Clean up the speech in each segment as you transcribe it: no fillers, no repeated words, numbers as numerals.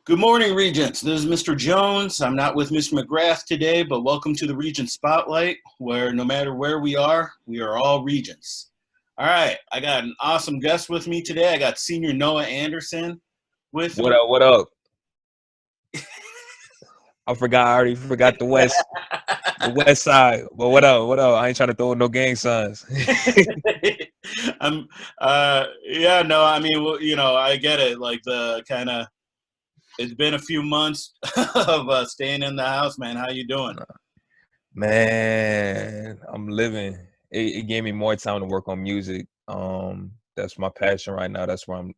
Good morning, Regents. This is Mr. Jones. I'm not with Mr. McGrath today, but welcome to the Regent Spotlight, where no matter where we are all Regents. All right, I got an awesome guest with me today. I got Senior Noah Anderson with What me. up? What up? I already forgot the west side. But what up? What up? I ain't trying to throw no gang signs. I'm, yeah, no, I mean, well, I get it. Like it's been a few months of staying in the house, man. How you doing? Man, I'm living. It gave me more time to work on music. That's my passion right now. That's where I'm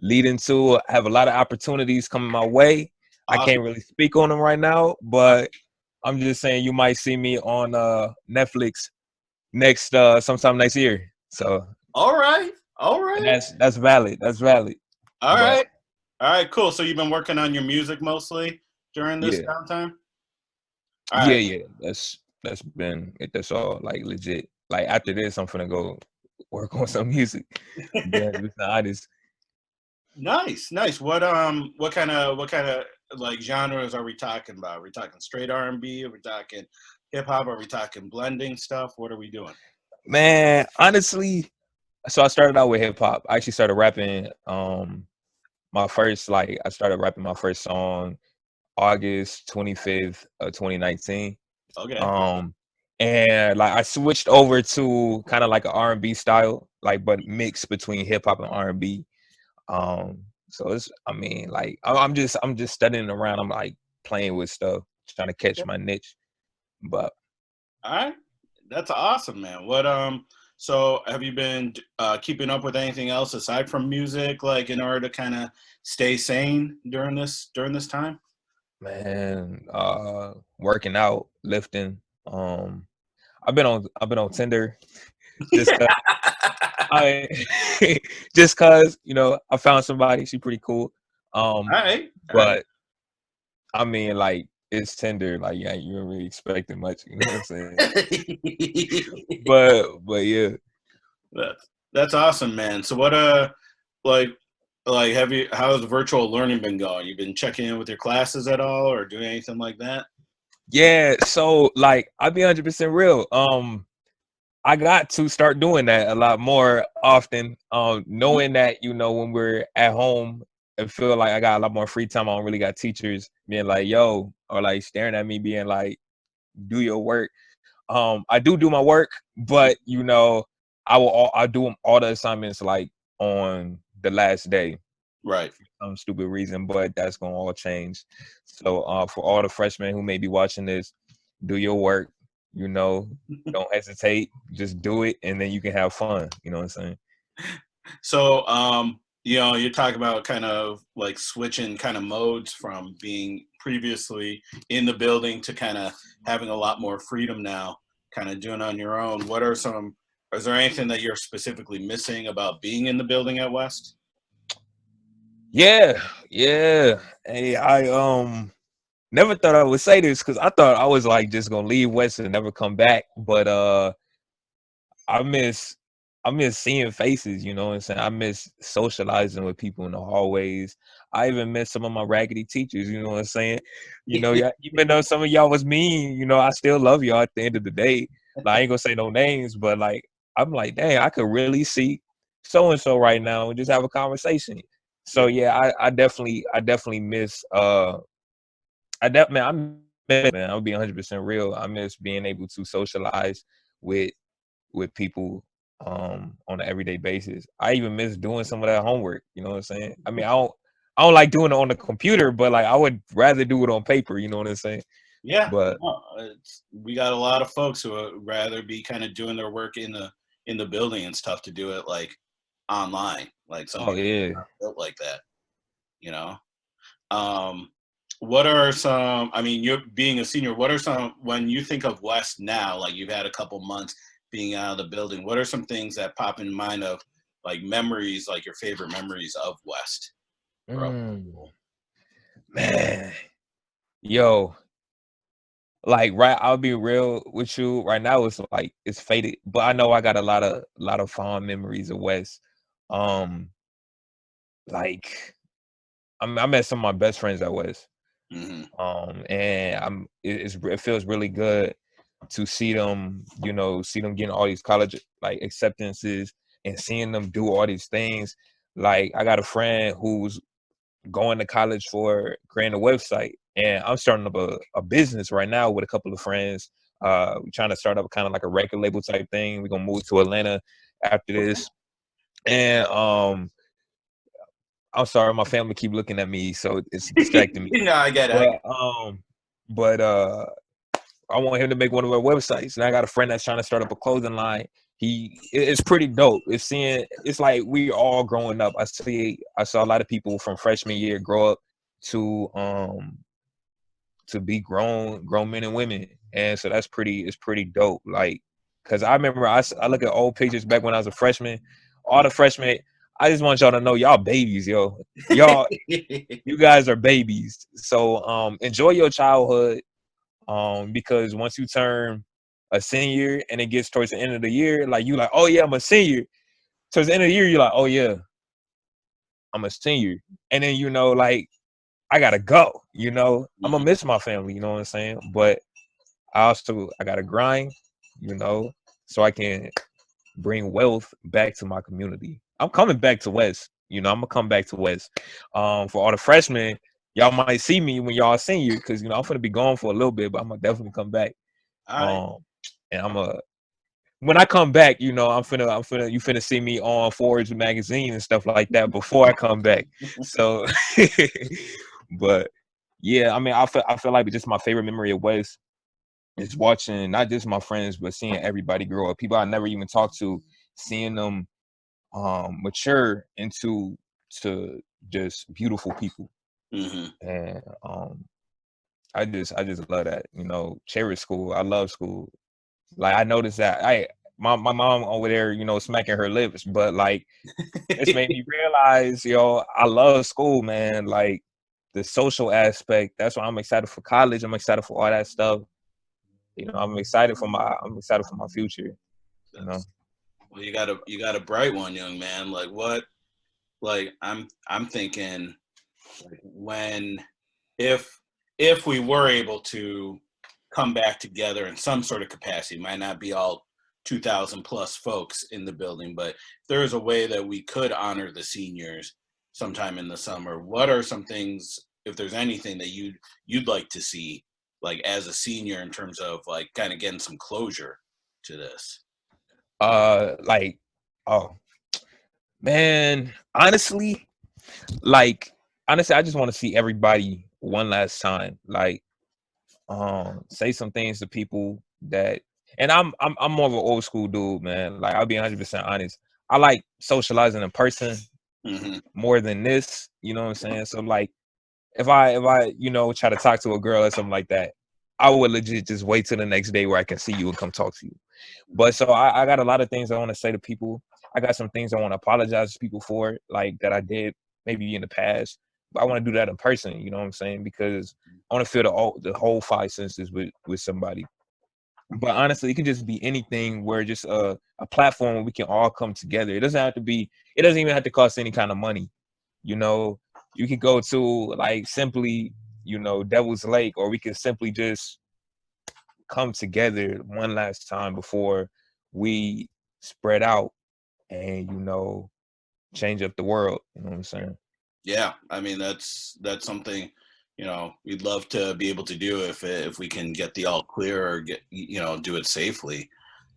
leading to. I have a lot of opportunities coming my way. I Awesome. can't really speak on them right now, but I'm just saying you might see me on Netflix next sometime next year. So All right, all and right, that's valid. That's valid. all But right. All right, cool. So you've been working on your music mostly during this yeah. downtime? All Yeah, right. yeah, that's been it. That's all like legit. Like after this, I'm finna go work on some music. Be 100% honest. Nice, nice. What kind of like genres are we talking about? Are we talking straight R&B? Are we talking hip hop? Are we talking blending stuff? What are we doing? Man, honestly, so I started out with hip hop. I actually started rapping. I started rapping my first song August 25th of 2019. Okay. Um, and like I switched over to kind of like an R&B style, like but mixed between hip hop and R&B. So I mean, like I'm just studying around. I'm like playing with stuff, trying to catch Okay. my niche. But All right. That's awesome, man. So have you been keeping up with anything else aside from music, like in order to kind of stay sane during this time? man, working out, lifting. Um, I've been on Tinder just cause I just cause I found somebody. She's pretty cool. All Um, right. All right. but I mean, like it's Tinder. Like yeah, you ain't really expecting much. You know what I'm saying? But yeah. That's awesome, man. So like have you how's virtual learning been going? You've been checking in with your classes at all or doing anything like that? Yeah, so like I'll be 100% real. I got to start doing that a lot more often. Mhm. Knowing that, when we're at home and feel like I got a lot more free time, I don't really got teachers being like, yo, or like staring at me being like, do your work. I do my work, but I do all the assignments like on the last day Right. for some stupid reason, but that's gonna all change. So for all the freshmen who may be watching this, do your work, you know, don't hesitate, just do it and then you can have fun. You know what I'm saying? So you're talking about kind of like switching kind of modes from being previously in the building to kind of having a lot more freedom now, kind of doing on your own. Is there anything that you're specifically missing about being in the building at West? Yeah, yeah. Hey, I never thought I would say this because I thought I was like just gonna leave West and never come back. But I miss I miss seeing faces, you know what I'm saying? I miss socializing with people in the hallways. I even miss some of my raggedy teachers, you know what I'm saying? Yeah, even though some of y'all was mean, I still love y'all at the end of the day. Like I ain't gonna say no names, but like I'm like, dang, I could really see so and so right now and just have a conversation. So Yeah. yeah, I definitely miss man, I'll be 100% real. I miss being able to socialize with people on an everyday basis. I even miss doing some of that homework. You know what I'm saying? I mean, I don't like doing it on the computer, but like I would rather do it on paper. You know what I'm saying? Yeah, But no, we got a lot of folks who would rather be kind of doing their work in the building and stuff to do it like online. Like some oh people yeah, are built like that, you know. Um, what are some? I mean, you're being a senior. What are some when you think of West now? Like you've had a couple months being out of the building. What are some things that pop in mind of like memories, like your favorite memories of West or of mm, man, yo, like right. I'll be real with you. Right now, it's like it's faded, but I know I got a lot of fond memories of West. Um, like I met some of my best friends at West. Mm-hmm. And it feels really good to see them, see them getting all these college like acceptances and seeing them do all these things. Like I got a friend who's going to college for creating a website, and I'm starting up a business right now with a couple of friends. We're trying to start up kind of like a record label type thing. We're gonna move to Atlanta after Okay. this. And I'm sorry, my family keep looking at me, so it's distracting me. No, I get it. But I want him to make one of our websites, and I got a friend that's trying to start up a clothing line. It's pretty dope. It's like we all growing up. I saw a lot of people from freshman year grow up to be grown men and women, and so it's pretty dope. Like, cause I remember I look at old pictures back when I was a freshman. All the freshmen, I just want y'all to know y'all babies, yo. Y'all, you guys are babies. So enjoy your childhood. Because once you turn a senior and it gets towards the end of the year, like you like, oh yeah, I'm a senior. Towards the end of the year, you're like, oh yeah, I'm a senior. And then like I gotta go, I'm gonna miss my family, you know what I'm saying? But I gotta grind, so I can bring wealth back to my community. I'm coming back to West. I'm gonna come back to West. For all the freshmen, y'all might see me when y'all senior, because I'm gonna be gone for a little bit, but I'm gonna definitely come back. All right. And when I come back, you finna see me on Forge magazine and stuff like that before I come back. So, but yeah, I mean, I feel like just my favorite memory of West is watching not just my friends, but seeing everybody grow up. People I never even talked to, seeing them mature into just beautiful people. Mm-hmm. And I just love that. Cherish school. I love school. Like I noticed that my mom over there, smacking her lips, but like this made me realize, I love school, man. Like the social aspect. That's why I'm excited for college. I'm excited for all that stuff. I'm excited for my future. Well, you got a bright one, young man. Like what? Like I'm thinking, like when if if we were able to come back together in some sort of capacity, might not be all 2,000 plus folks in the building, but if there is a way that we could honor the seniors sometime in the summer, what are some things, if there's anything that you'd like to see, like as a senior, in terms of like kind of getting some closure to this? Like, oh man, like honestly, I just want to see everybody one last time. Like, say some things to people that, and I'm more of an old school dude, man. Like I'll be 100% honest. I like socializing in person Mm-hmm. more than this. You know what I'm saying? So like, if I try to talk to a girl or something like that, I would legit just wait till the next day where I can see you and come talk to you. But so I got a lot of things I want to say to people. I got some things I want to apologize to people for, like that I did maybe in the past. But I want to do that in person. You know what I'm saying? Because I want to feel the whole five senses with somebody. But honestly, it can just be anything where just a platform where we can all come together. It doesn't have to be. It doesn't even have to cost any kind of money. You know, you could go to like simply, Devil's Lake, or we can simply just come together one last time before we spread out and change up the world. You know what I'm saying? Yeah, I mean that's something, we'd love to be able to do if we can get the all clear or get do it safely.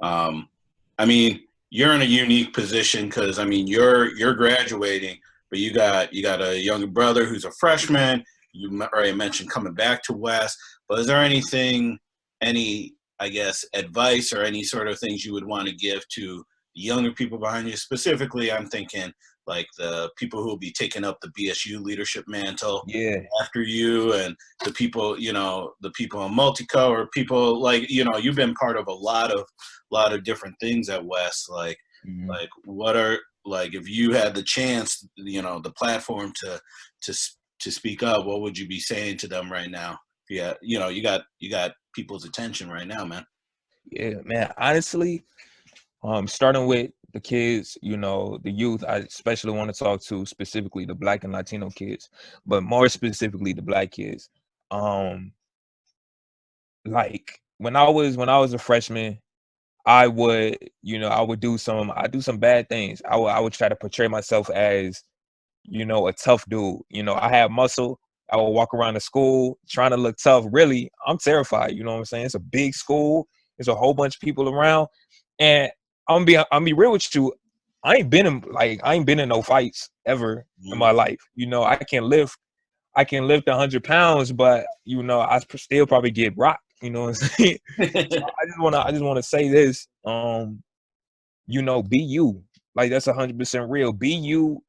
Um, I mean, you're in a unique position because I mean you're graduating, but you got a younger brother who's a freshman. You already mentioned coming back to West, but is there any I guess advice or any sort of things you would want to give to the younger people behind you? Specifically, I'm thinking like the people who will be taking up the BSU leadership mantle Yeah. after you, and the people, the people in Multico, or people like, you've been part of a lot of different things at West. Mhm. Like what are, like, if you had the chance, the platform to speak up, what would you be saying to them right now? Yeah, you got people's attention right now, man. Yeah, man. Honestly, starting with the kids, you know, the youth. I especially want to talk to specifically the Black and Latino kids, but more specifically the Black kids. Um, like when I was a freshman, I would, you know, I do some bad things. I would try to portray myself as, you know, a tough dude. You know, I have muscle. I would walk around the school trying to look tough. Really, I'm terrified. You know what I'm saying? It's a big school. There's a whole bunch of people around, and I'm be real with you. I ain't been in no fights ever in Mm-hmm. my life. You know, I can lift 100 pounds, but you know, still probably get rocked. You know what I'm saying? So I just wanna say this. You know, be you. Like that's 100% real. Be you,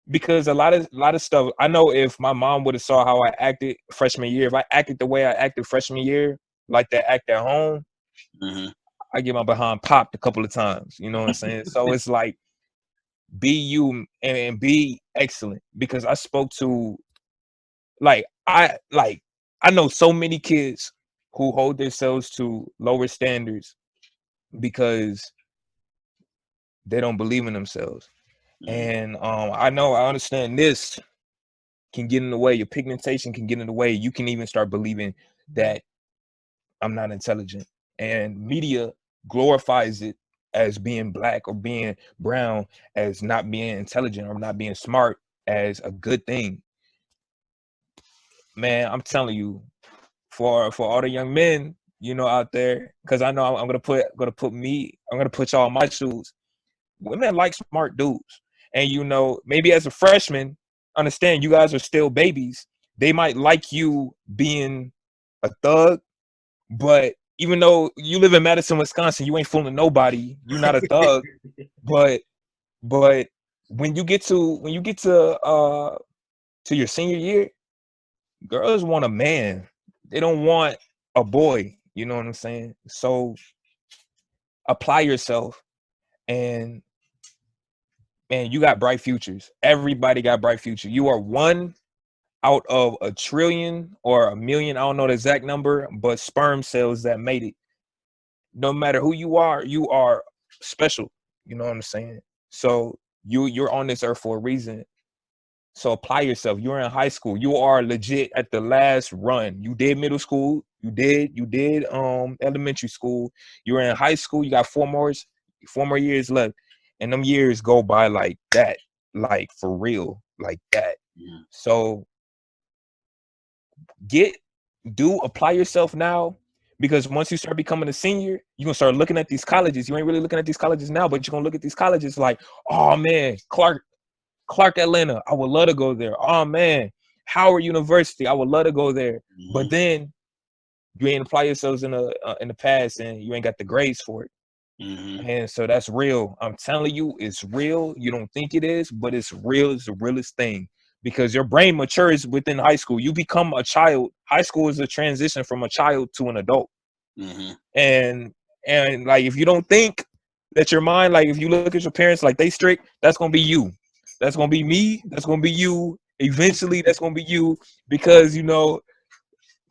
because a lot of stuff. I know if my mom would have saw how I acted freshman year, if I acted the way I acted freshman year, like that act at home, Mm-hmm. I get my behind popped a couple of times. You know what I'm saying? So it's like be you and be excellent, because I spoke to like I know so many kids who hold themselves to lower standards because they don't believe in themselves. And I understand this can get in the way. Your pigmentation can get in the way. You can even start believing that I'm not intelligent. And media glorifies it as being black or being brown, as not being intelligent or not being smart, as a good thing. Man, I'm telling you, for all the young men, you know, out there, because I know I'm gonna put y'all in my shoes. Women like smart dudes. And you know, maybe as a freshman, understand you guys are still babies. They might like you being a thug, but even though you live in Madison, Wisconsin, you ain't fooling nobody. You're not a thug. But but when you get to your senior year, girls want a man. They don't want a boy. You know what I'm saying? So apply yourself, and man, you got bright futures. Everybody got bright future. You are one out of a trillion or a million, I don't know the exact number, but sperm cells that made it. No matter who you are special. You know what I'm saying? So you're on this earth for a reason. So apply yourself. You're in high school. You are legit at the last run. You did middle school. You did elementary school. You're in high school. You got 4 more years left. And them years go by like that. Like for real. Like that. Mm-hmm. So get do apply yourself now, because once you start becoming a senior, you're gonna start looking at these colleges. You ain't really looking at these colleges now, but you're gonna look at these colleges like, oh man, Clark Atlanta, I would love to go there. Oh man, Howard University, I would love to go there. But then you ain't apply yourselves in the past, and you ain't got the grades for it. Mm-hmm. And so that's real. I'm telling you, it's real. You don't think it is, but it's real. It's the realest thing, because your brain matures within high school. You become a child. High school is a transition from a child to an adult. Mm-hmm. And like, if you don't think that your mind, like if you look at your parents like they strict, that's gonna be you. That's gonna be me. That's gonna be you. Eventually, that's gonna be you, because you know,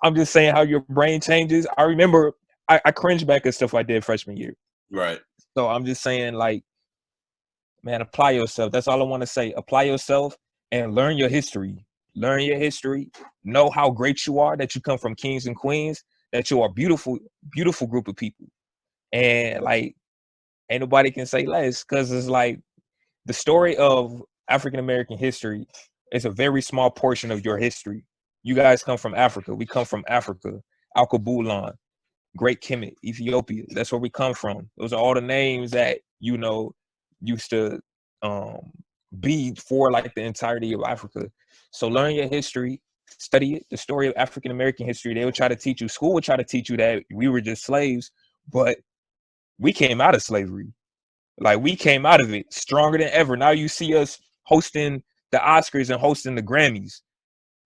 I'm just saying how your brain changes. I remember I cringe back at stuff I did freshman year. Right. So I'm just saying, like, man, apply yourself. That's all I want to say. Apply yourself and learn your history. Learn your history. Know how great you are, that you come from kings and queens, that you are beautiful, beautiful group of people. And like, ain't nobody can say less, because it's like the story of African American history is a very small portion of your history. You guys come from Africa. We come from Africa. Alkebulan, Great Kemet, Ethiopia. That's where we come from. Those are all the names that, you know, used to um, be for like the entirety of Africa. So learn your history, study it. The story of African American history. They would try to teach you. School would try to teach you that we were just slaves, but we came out of slavery. Like, we came out of it stronger than ever. Now you see us hosting the Oscars and hosting the Grammys.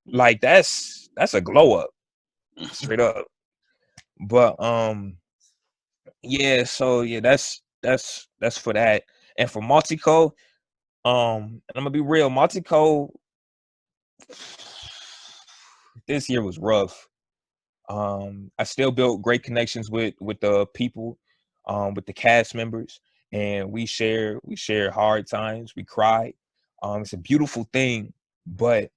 Like, that's a glow up, straight up. But yeah, so yeah, that's for that. And for Multico, and I'm gonna be real, Multico this year was rough. I still built great connections with the people, with the cast members. and we share hard times. We cry. It's a beautiful thing, but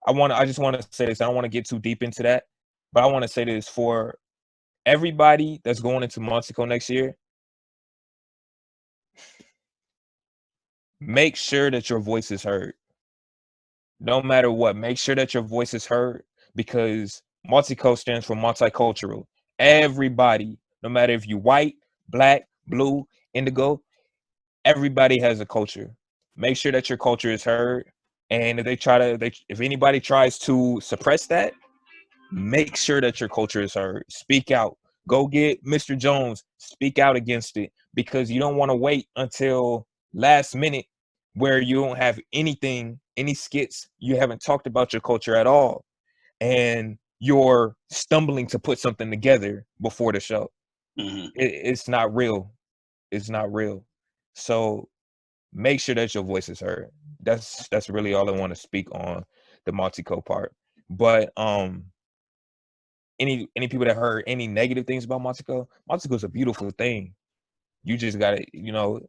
I just want to say this. I don't want to get too deep into that, but I want to say this for everybody that's going into Montego next year. Make sure that your voice is heard. No matter what, make sure that your voice is heard, because Montego stands for multicultural. Everybody, no matter if you white, black, blue, indigo, everybody has a culture. Make sure that your culture is heard. And if anybody tries to suppress that, make sure that your culture is heard. Speak out. Go get Mr. Jones. Speak out against it, because you don't want to wait until last minute where you don't have anything, any skits. You haven't talked about your culture at all, and you're stumbling to put something together before the show. Mm-hmm. It's not real. It's not real. So make sure that your voice is heard. That's really all I want to speak on the Multico part. But any people that heard any negative things about Montego is a beautiful thing. You just gotta, you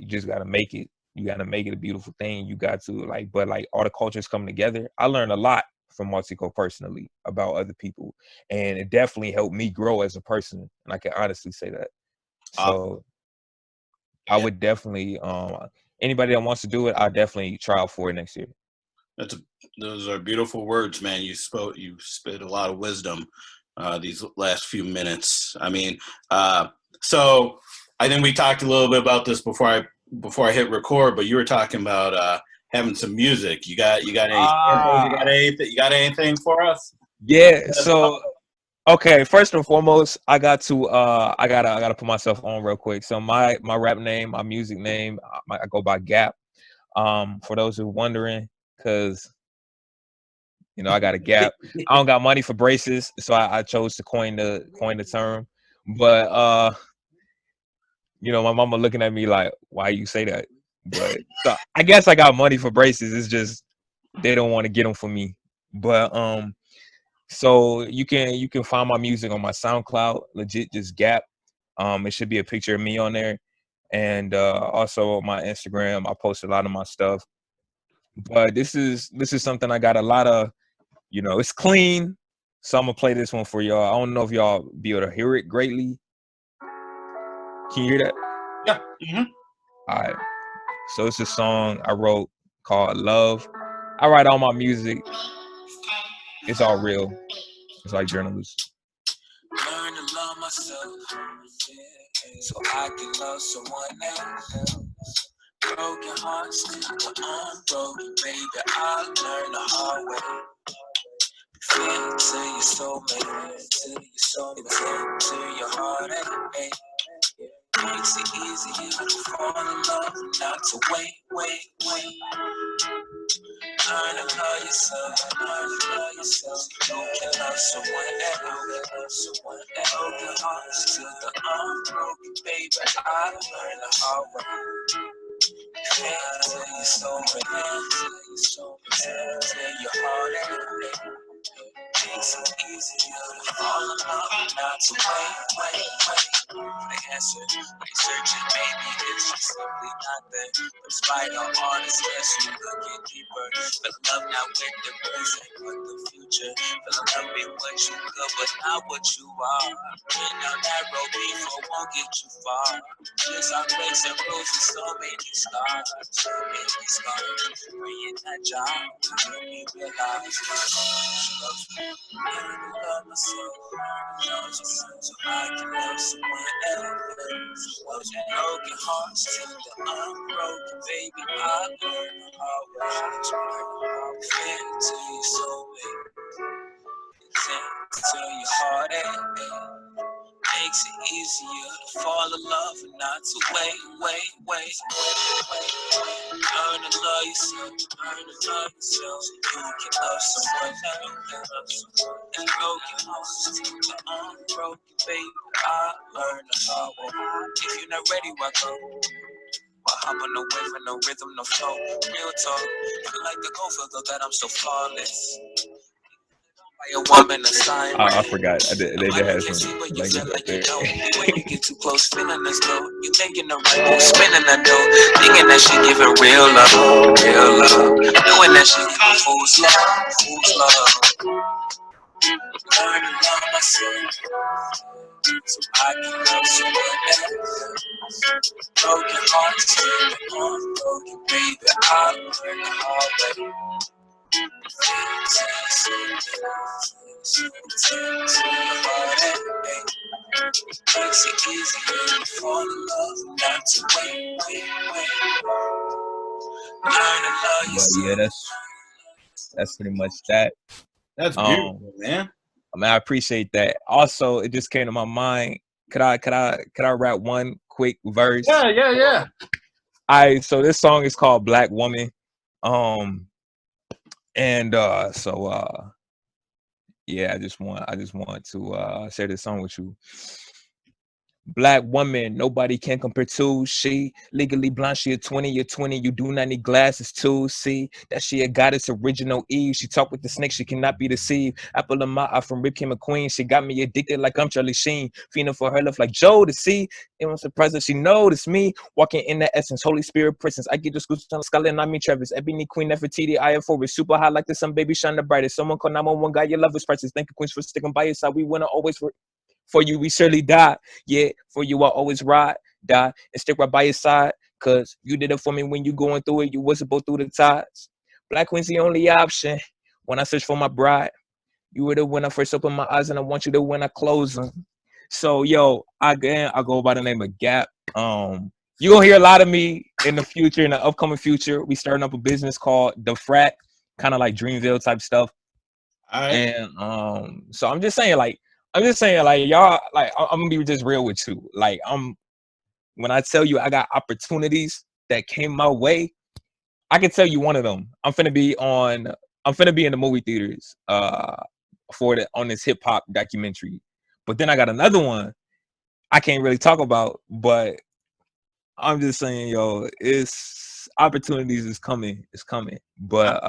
just gotta make it. You gotta make it a beautiful thing. You got to but all the cultures come together. I learned a lot from Montego personally about other people, and it definitely helped me grow as a person. And I can honestly say that. So I would definitely, anybody that wants to do it, I'll definitely try out for it next year. Those are beautiful words, man. You spit a lot of wisdom these last few minutes. I mean, so I think we talked a little bit about this before I hit record, but you were talking about having some music. You got any samples? You got anything for us? Yeah. So okay, first and foremost, I gotta put myself on real quick. So my rap name, my music name, I go by Gap. For those who are wondering, because I got a gap. I don't got money for braces, so I chose to coin the term. But my mama looking at me like, why you say that? But so I guess I got money for braces. It's just they don't want to get them for me. But so you can find my music on my SoundCloud, legit just Gap. It should be a picture of me on there, and also on my Instagram, I post a lot of my stuff. But this is something I got a lot of. It's clean, so I'm gonna play this one for y'all. I don't know if y'all be able to hear it greatly. Can you hear that? Yeah. Mm-hmm. All right. So it's a song I wrote called Love. I write all my music. It's all real. It's like journalists. Learn to love myself, so I can love someone else. Broken hearts to the unbroken, baby. I learned the hard way. Fit to your soulmate, to your soul, intent to your heart, makes it easier to fall in love, not to wait. Learn to love yourself, so you can love someone else. Broken hearts to the unbroken, baby. I learned the hard way. Fit to your soulmate, intent to your heart, makes it easier to fall in love, not to wait. The answer, like searching, maybe it's just simply not there. Despite all the stress, you looking deeper. Feel love not with the present, but the future. Feel love be what you could, but not what you are. Been down that road before, won't get you far. There's heartbreaks and bruises, so many scars. Bringing that job to make me realize she loves me. Learn to love myself, so I can love someone else. Those broken hearts to the unbroken, baby. I learned the hard way. Fit to your soulmate, intent to your heart, makes it easier to fall in love and not to wait. Learn to love yourself, so you can love someone else. And broken hearts to the unbroken, baby. I learned the hard way. If you're not ready, why go? Why hop on the wave with no rhythm, no flow? Real talk, I like the go for though that I'm so flawless. A woman, a sign. I forgot. They did Nobody have can some see what you language feel up like you there. know. When you get too close, feeling as though you making the right move, spinning the dough, thinking that she giving real love, real love. Knowing that she giving fool's love, fool's love. Learn to love myself, so I can love someone else. Broken hearts, broken, baby. I learned the hard way. Makes it easier to fall in love, not to wait, wait, wait. Learn to love But yeah, yourself. that's pretty much that. That's beautiful, man. I mean, I appreciate that. Also, it just came to my mind. Could I rap one quick verse? Yeah. So this song is called Black Woman. Um and yeah, I just want to share this song with you. Black woman, nobody can compare to. She legally blind, she a 20, you're 20. You do not need glasses to see that she a goddess, original Eve. She talk with the snake, she cannot be deceived. Apple of my eye, from Rip came a queen. She got me addicted like I'm Charlie Sheen. Feeling for her love like Joe to see. It was surprised that she noticed me. Walking in the essence, Holy Spirit presence. I get the school Scarlet, not me, Travis. Ebony Queen, Nefertiti, I am for it. Super high like the sun, baby, shine the brightest. Someone call 911, God, your love is priceless. Thank you, Queens, for sticking by your side. We wanna always for you, we surely die. Yeah, for you, I'll always ride, die, and stick right by your side. Cause you did it for me when you going through it. You wasn't both through the tides. Black Queen's the only option. When I search for my bride, you were the when I first opened my eyes, and I want you to when I close them. So, yo, I go by the name of Gap. You gonna hear a lot of me in the future, in the upcoming future. We starting up a business called The Frat, kind of like Dreamville type stuff. All right. And so I'm just saying like y'all, like I'm gonna be just real with you. Like when I tell you I got opportunities that came my way, I can tell you one of them. I'm finna be in the movie theaters on this hip hop documentary. But then I got another one I can't really talk about, but I'm just saying, yo, it's opportunities is coming. It's coming. But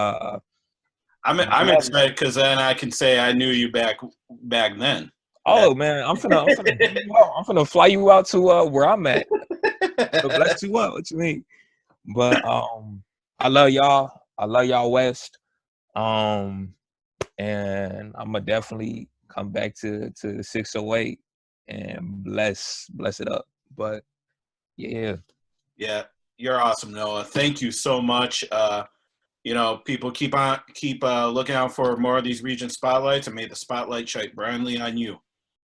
I'm excited because then I can say I knew you back then. oh man, I'm finna bring you out. I'm finna fly you out to where I'm at. So bless you up. What you mean? But I love y'all. I love y'all West. Um, and I'm gonna definitely come back to the 608 and bless it up. But yeah, Yeah, you're awesome, Noah. Thank you so much. People keep looking out for more of these Regent spotlights, and may the spotlight shine brightly on you.